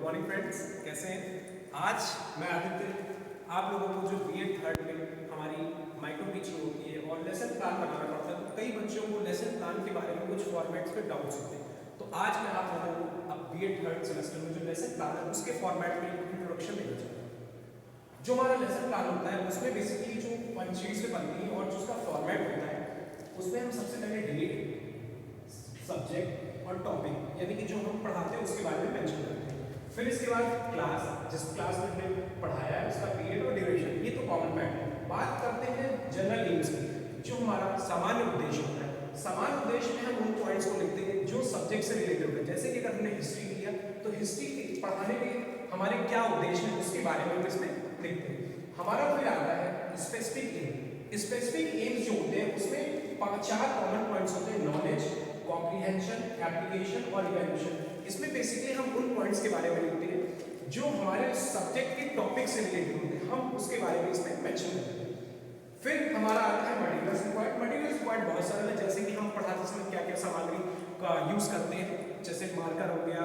Morning friends, कैसे हैं? आज मैं आदित्य आप लोगों को जो बीएड थर्ड में हमारी माइक्रो टीचिंग होती है और लेसन प्लान बनाना पड़ता है, तो कई बच्चों को लेसन प्लान के बारे में कुछ फॉर्मेट्स पे डाउट्स होते हैं। तो आज मैं आप लोगों को अब बीएड थर्ड सेमेस्टर में जो लेसन प्लान है उसके फॉर्मेट में इंट्रोडक्शन देना चाहता हूँ। जो हमारा लेसन प्लान होता है उसमें बेसिकली जो पंचशीट से बनती है और जो उसका फॉर्मेट होता है उसमें हम सबसे पहले डेट, सब्जेक्ट और टॉपिक यानी कि जो हम पढ़ाते हैं उसके बारे में मेंशन करते हैं। फिर इसके बाद क्लास, जिस क्लास में हमने पढ़ाया है उसका पीरियड और ड्यूरेशन, ये तो कॉमन पैटर्न है। बात करते हैं जनरल एम्स की, जो हमारा सामान्य उद्देश्य होता है। सामान्य उद्देश्य में हम उन पॉइंट्स को लिखते हैं जो सब्जेक्ट से रिलेटेड होते हैं। जैसे कि अगर हमने हिस्ट्री लिया तो हिस्ट्री पढ़ाने के हमारे क्या उद्देश्य है उसके बारे में हम इसमें लिखते हैं। हमारा फिर आता है स्पेसिफिक एम। स्पेसिफिक एम्स जो होते हैं उसमें चार कॉमन पॉइंट्स होते हैं: नॉलेज, कॉम्प्रिहेंशन, एप्लीकेशन और इवैल्यूएशन। इसमें बेसिकली हम उन पॉइंट्स के बारे में लिखते हैं जो हमारे सब्जेक्ट के टॉपिक से रिलेटेड होते हैं, हम उसके बारे में इसमें मेंशन करते हैं। फिर हमारा आता है मटेरियल्स रिक्वायर्ड। मटेरियल्स रिक्वायर्ड बहुत सारे हैं, जैसे कि हम पढ़ाते समय क्या क्या सामग्री का यूज करते हैं, जैसे मार्कर हो गया,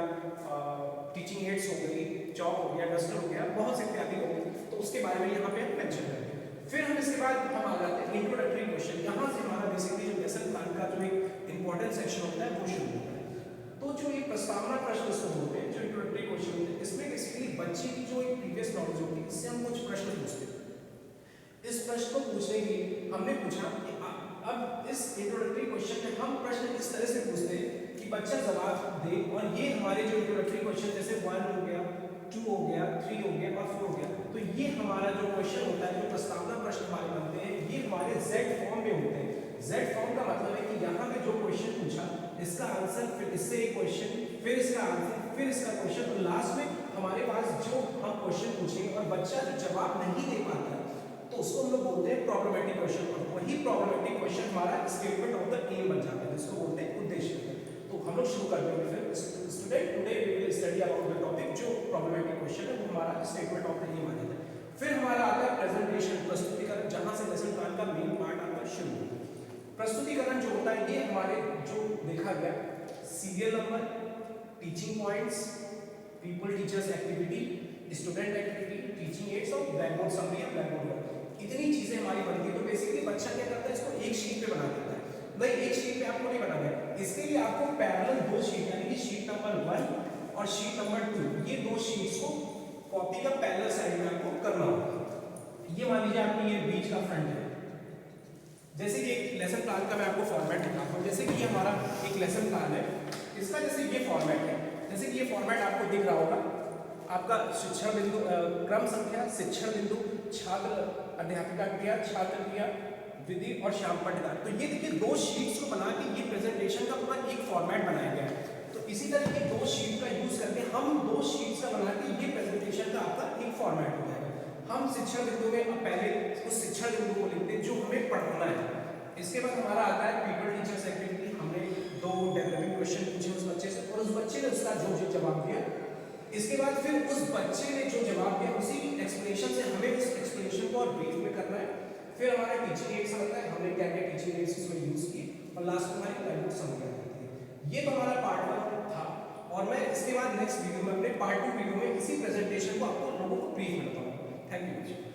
टीचिंग एड्स हो गई, चॉक हो गया, डस्टर हो गया, बहुत से इत्यादि हो गए, तो उसके बारे में यहाँ पे हम मेंशन करते हैं। फिर हम इसके बाद हम आ जाते हैं इंट्रोडक्टरी क्वेश्चन। यहाँ से हमारा बेसिकली जो लेसन प्लान का जो एक इंपॉर्टेंट सेक्शन होता है वो शुरू होता है। तो जो एक प्रस्तावना प्रश्न इसको बोलते हैं, जो इंट्रोडक्टरी क्वेश्चन होते हैं, इसमें बेसिकली बच्चे की जो एक प्रीवियस नॉलेज होती है इससे हम कुछ प्रश्न पूछते हैं। इस प्रश्न को पूछने के लिए हमने पूछा कि अब इस इंट्रोडक्टरी क्वेश्चन में हम प्रश्न इस तरह से पूछते हैं कि बच्चा जवाब दे, और ये हमारे जो इंट्रोडक्टरी क्वेश्चन जैसे 1 हो गया, 2 हो गया, 3 हो गया और 4 हो गया, तो ये हमारा जो क्वेश्चन होता है, जो प्रस्तावना प्रश्न हमारे बनते हैं, ये हमारे Z फॉर्म में होते हैं। Z फॉर्म का मतलब है कि यहाँ पे जो क्वेश्चन पूछा इसका आंसर, फिर इससे एक क्वेश्चन, फिर इसका आंसर, फिर इसका क्वेश्चन, और लास्ट में हमारे पास जो हम क्वेश्चन पूछेंगे और बच्चा जो जवाब नहीं दे पाता है तो उसको हम लोग बोलते हैं प्रॉब्लमेटिक क्वेश्चन, और वही प्रॉब्लमेटिक क्वेश्चन हमारा स्टेटमेंट ऑफ द एम बन जाता है, जिसको बोलते हैं उद्देश्य। तो हम लोग शुरू करते हैं। फिर student, today we will study about the topic, जो प्रॉब्लमेटिक क्वेश्चन है वो हमारा स्टेटमेंट ऑफ द एम आ जाता है। फिर हमारा आता है प्रेजेंटेशन, प्रस्तुतिकरण, जहां से लेसन प्लान का मेन पार्ट आता है शुरू होता है। प्रस्तुतिकरण जो होता है ये हमारे जो देखा गया serial number, teaching points, people teachers activity, student activity, teaching ads और ब्लैक बोर्ड समरी या ब्लैक बोर्ड वर्क, इतनी चीजें हमारी बनती है। तो बेसिकली बच्चा क्या करता है, इसको एक शीट पे बना देता है। भाई एक शीट पे आपको नहीं बनाना है, इसके लिए आपको पैरेलल दो शीट यानी कि शीट नंबर 1 और शीट नंबर 2, ये दो शीट्स को कॉपी का पैरेलल साइड में आपको करना होगा। ये मान लीजिए आपकी ये बीच का फ्रंट है। जैसे कि एक लेसन प्लान का मैं आपको फॉर्मेट दिखाता हूँ। जैसे कि ये हमारा एक लेसन प्लान है, इसका जैसे ये फॉर्मेट है, जैसे कि ये फॉर्मेट आपको दिख रहा होगा, आपका शिक्षण बिंदु, क्रम संख्या, शिक्षण बिंदु, छात्र अध्यापिका क्रिया, छात्र क्रिया, विधि और श्याम पट्टदार। तो ये देखिए दो शीट्स को बना के ये प्रेजेंटेशन का पूरा एक फॉर्मेट बनाया गया है। तो इसी तरह के दो शीट का यूज करके हम दो शीट्स का बना के ये प्रेजेंटेशन का आपका एक फॉर्मेट हो जाएगा। हम शिक्षण बिंदु में अब पहले उस शिक्षण बिंदु को लिखते हैं जो हमें पढ़ाना है। इसके बाद हमारा आता है पीपल टीचर्स एक्टिविटी। हमने दो डेवलपिंग क्वेश्चन पूछे उस बच्चे से और उस बच्चे ने उसका जो जवाब दिया। इसके बाद फिर उस बच्चे ने जो जवाब दिया उसी एक्सप्लेनेशन से हमें उस एक्सप्लेनेशन को और ब्रीफ में करना है। फिर हमारा टीचिंग एड्स आता है, हमने क्या क्या टीचिंग एड्स इसमें यूज किए, और लास्ट में हमारी लैंग्वेज समझ आती है। ये तो हमारा पार्ट 1 था, और मैं इसके बाद नेक्स्ट वीडियो में अपने पार्ट 2 वीडियो में इसी प्रेजेंटेशन को आपको लोगों को ब्रीफ करता हूँ। Thank you.